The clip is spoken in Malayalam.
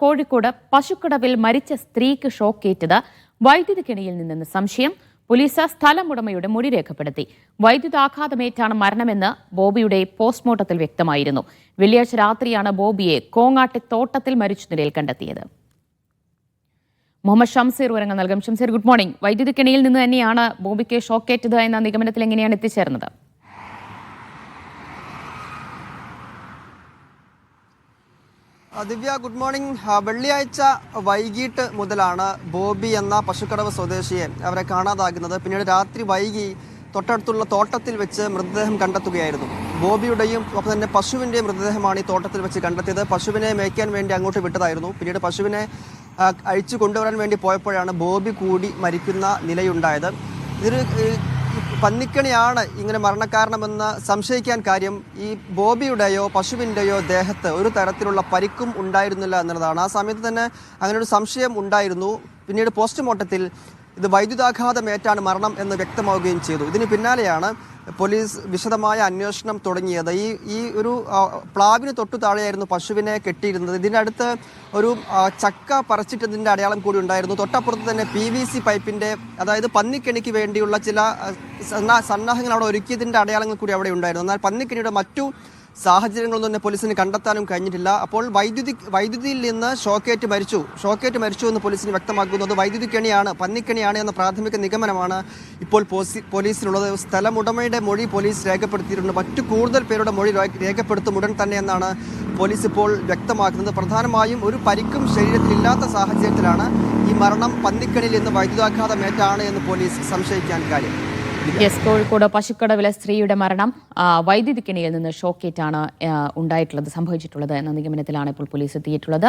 കോഴിക്കോട് പശുക്കടവിൽ മരിച്ച സ്ത്രീക്ക് ഷോക്കേറ്റത് വൈദ്യുതിക്കിണിയിൽ നിന്നെന്ന് സംശയം. പോലീസ് സ്ഥലമുടമയുടെ മൊഴി രേഖപ്പെടുത്തി. വൈദ്യുതാഘാതമേറ്റാണ് മരണമെന്ന് ബോബിയുടെ പോസ്റ്റ്മോർട്ടത്തിൽ വ്യക്തമായിരുന്നു. വെള്ളിയാഴ്ച രാത്രിയാണ് ബോബിയെ കോങ്ങാട്ടെ തോട്ടത്തിൽ മരിച്ച നിലയിൽ കണ്ടെത്തിയത്. മുഹമ്മദ് ഷംസീർ വിവരങ്ങൾ നൽകും. Shamseer, good morning. വൈദ്യുതിക്കിണിയിൽ നിന്ന് തന്നെയാണ് ബോബിക്ക് ഷോക്കേറ്റത് എന്ന നിഗമനത്തിൽ എങ്ങനെയാണ് എത്തിച്ചേർന്നത്? ദിവ്യ, ഗുഡ് മോർണിംഗ്. വെള്ളിയാഴ്ച വൈകിട്ട് മുതലാണ് ബോബി എന്ന പശുക്കടവ് സ്വദേശിയെ അവരെ കാണാതാകുന്നത്. പിന്നീട് രാത്രി വൈകി തൊട്ടടുത്തുള്ള തോട്ടത്തിൽ വെച്ച് മൃതദേഹം കണ്ടെത്തുകയായിരുന്നു. ബോബിയുടെയും ഒപ്പം തന്നെ പശുവിൻ്റെയും മൃതദേഹമാണ് ഈ തോട്ടത്തിൽ വെച്ച് കണ്ടെത്തിയത്. പശുവിനെ മേയ്ക്കാൻ വേണ്ടി അങ്ങോട്ട് വിട്ടതായിരുന്നു. പിന്നീട് പശുവിനെ അഴിച്ചു കൊണ്ടുവരാൻ വേണ്ടി പോയപ്പോഴാണ് ബോബി കൂടി മരിക്കുന്ന നിലയുണ്ടായത്. ഇതൊരു പന്നിക്കണിയാണ് ഇങ്ങനെ മരണകാരണമെന്ന് സംശയിക്കാൻ കാര്യം ഈ ബോബിയുടെയോ പശുവിൻ്റെയോ ദേഹത്ത് ഒരു തരത്തിലുള്ള പരിക്കും ഉണ്ടായിരുന്നില്ല എന്നുള്ളതാണ്. ആ സമയത്ത് തന്നെ അങ്ങനെ ഒരു സംശയം ഉണ്ടായിരുന്നു. പിന്നീട് പോസ്റ്റ്മോർട്ടത്തിൽ ഇത് വൈദ്യുതാഘാതമേറ്റാണ് മരണം എന്ന് വ്യക്തമാവുകയും ചെയ്തു. ഇതിന് പിന്നാലെയാണ് പോലീസ് വിശദമായ അന്വേഷണം തുടങ്ങിയത്. ഈ ഒരു പ്ലാവിന് തൊട്ടു താഴെയായിരുന്നു പശുവിനെ കെട്ടിയിരുന്നത്. ഇതിനടുത്ത് ഒരു ചക്ക പറിച്ചിട്ടതിൻ്റെ അടയാളം കൂടി ഉണ്ടായിരുന്നു. തൊട്ടപ്പുറത്ത് തന്നെ PVC പൈപ്പിൻ്റെ, അതായത് പന്നിക്കെണിക്ക് വേണ്ടിയുള്ള ചില സന്നാഹങ്ങൾ അവിടെ ഒരുക്കിയതിൻ്റെ അടയാളങ്ങൾ കൂടി അവിടെ ഉണ്ടായിരുന്നു. എന്നാൽ പന്നിക്കെണിയുടെ മറ്റു സാഹചര്യങ്ങളൊന്നും തന്നെ പോലീസിന് കണ്ടെത്താനും കഴിഞ്ഞിട്ടില്ല. അപ്പോൾ വൈദ്യുതിയിൽ നിന്ന് ഷോക്കേറ്റ് മരിച്ചു എന്ന് പോലീസിന് വ്യക്തമാക്കുന്നത് വൈദ്യുതിക്കെണിയാണ്, പന്നിക്കെണിയാണ് എന്ന പ്രാഥമിക നിഗമനമാണ് ഇപ്പോൾ പോലീസിനുള്ളത്. സ്ഥലമുടമയുടെ മൊഴി പോലീസ് രേഖപ്പെടുത്തിയിട്ടുണ്ട്. മറ്റു കൂടുതൽ പേരുടെ മൊഴി രേഖപ്പെടുത്തും ഉടൻ തന്നെ എന്നാണ് പോലീസ് ഇപ്പോൾ വ്യക്തമാക്കുന്നത്. പ്രധാനമായും ഒരു പരിക്കും ശരീരത്തിലില്ലാത്ത സാഹചര്യത്തിലാണ് ഈ മരണം പന്നിക്കെണിയിൽ നിന്ന് വൈദ്യുതാഘാതമേറ്റാണ് എന്ന് പോലീസ് സംശയിക്കാൻ കാര്യം. കോഴിക്കോട് പശുക്കടവിലെ സ്ത്രീയുടെ മരണം വൈദ്യുതിക്കിണിയിൽ നിന്ന് ഷോക്കേറ്റാണ് സംഭവിച്ചിട്ടുള്ളത് എന്ന നിഗമനത്തിലാണ് ഇപ്പോൾ പോലീസ് എത്തിയിട്ടുള്ളത്.